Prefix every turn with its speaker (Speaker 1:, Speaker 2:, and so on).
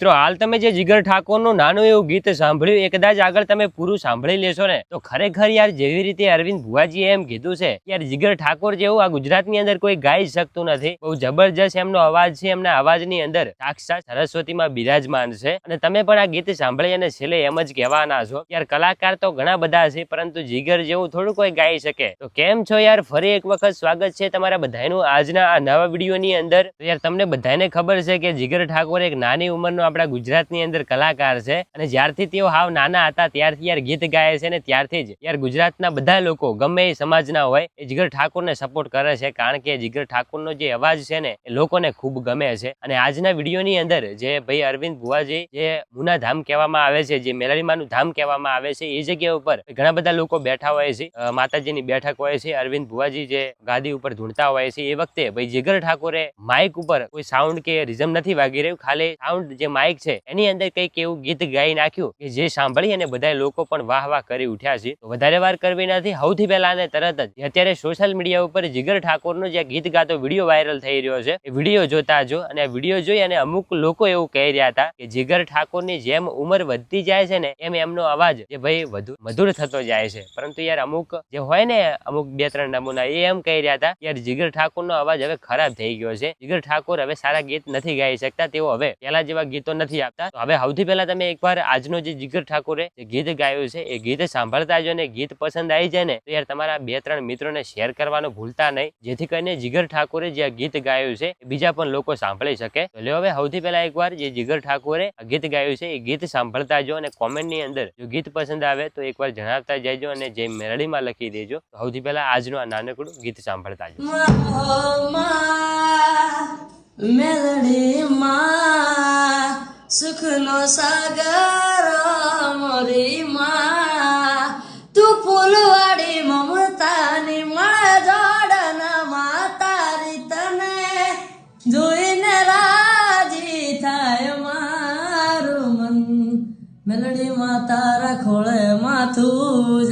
Speaker 1: મિત્રો હાલ તમે જે જીગર ઠાકોરનું નાનું એવું ગીત સાંભળ્યું એ કદાચ આગળ તમે પૂરું સાંભળી લેશો ને તો ખરેખર યાર જેવી રીતે અરવિંદ ભુવાજીએ એમ કીધું છે યાર જીગર ઠાકોર જેવું આ ગુજરાતની અંદર કોઈ ગાઈ શકતું નથી। બહુ જબરજસ્ત એમનો અવાજ છે। એમના અવાજની અંદર સાક્ષાત સરસ્વતીમાં બિરાજમાન છે અને તમે પણ આ ગીત સાંભળી અને છેલ્લે એમ જ કહેવાના છો યાર કલાકાર તો ઘણા બધા છે પરંતુ જીગર જેવું થોડું કોઈ ગાઈ શકે। તો કેમ છો યાર, ફરી એક વખત સ્વાગત છે તમારા બધાનું આજના આ નવા વિડીયોની અંદર। તો યાર તમને બધાને ખબર છે કે જીગર ઠાકોર એક નાની ઉંમરનો આપણા ગુજરાતની અંદર કલાકાર છે અને જ્યારથી તેઓ હાવ નાના હતા ત્યારથી યાર ગીત ગાય છે ને ત્યારથી જ યાર ગુજરાતના બધા લોકો ગમે એ સમાજના હોય એ જીગર ઠાકોરને સપોર્ટ કરે છે કારણ કે જીગર ઠાકોરનો જે અવાજ છે ને એ લોકોને ખૂબ ગમે છે। અને આજના વિડીયોની અંદર જે ભાઈ અરવિંદ ભુવાજી જે મુના ધામ કહેવામાં આવે છે, જે મેલડીમાનું ધામ કહેવામાં આવે છે, એ જગ્યા ઉપર ઘણા બધા લોકો બેઠા હોય છે, માતાજીની બેઠક હોય છે, અરવિંદ ભુવાજી જે ગાદી ઉપર ધૂણતા હોય છે, એ વખતે ભાઈ જીગર ઠાકોરે માઇક ઉપર કોઈ સાઉન્ડ કે રિઝમ નથી વાગી રહ્યું, ખાલી સાઉન્ડ જે માઇક છે એની અંદર કઈક એવું ગીત ગાઈ નાખ્યું કે જે સાંભળી અને બધા લોકો પણ વાહ વાહ કરી ઉઠ્યા છે। તો વધારે વાર કરવી નથી, સૌથી પહેલા અને તરત જ અત્યારે સોશિયલ મીડિયા ઉપર જીગર ઠાકોરનો જે ગીત ગાતો વિડીયો વાયરલ થઈ રહ્યો છે એ વિડીયો જોતા જો। અને આ વિડીયો જોઈ અને અમુક લોકો એવું કહી રહ્યા હતા કે જીગર ઠાકોરની જેમ ઉંમર વધતી જાય છે ને એમ એમનો અવાજ જે ભાઈ વધુ મધુર થતો જાય છે। પરંતુ યાર અમુક જે હોય ને અમુક બે ત્રણ નમૂના એ એમ કહી રહ્યા હતા યાર જીગર ઠાકોરનો અવાજ હવે ખરાબ થઈ ગયો છે, જીગર ઠાકોર હવે સારા ગીત નથી ગાઈ શકતા, તેઓ હવે પહેલા જેવા ગીતો નથી આપતા। તો હવે સૌથી પહેલા તમે એકવાર આજનો જે જીગર ઠાકોરે જે ગીત ગાયું છે એ ગીત સાંભળતા જો ને ગીત પસંદ આવી જાય ને તો યાર તમારા બે ત્રણ મિત્રોને શેર કરવાનું ભૂલતા નહીં, જેથી કરીને જીગર ઠાકોરે જે ગીત ગાયું છે એ બીજા પણ લોકો સાંભળી શકે। તો લ્યો હવે સૌથી પહેલા એકવાર જે જીગર ઠાકોરે ગીત ગાયું છે એ ગીત સાંભળતા જો અને કોમેન્ટની અંદર જો ગીત પસંદ આવે તો એકવાર જણાવતા જજો અને જે મેલડીમાં લખી દેજો। તો સૌથી પહેલા આજનું આ નાનકડું ગીત સાંભળતા જો।
Speaker 2: મેલડીમાં સુખનો સાગર મોરી માં તું ફૂલવાડી મમતાની મળે જોડનમાં તારી તને જોઈને રાજી થાય મારું મન, મેલડીમાં તારા ખોળે માથું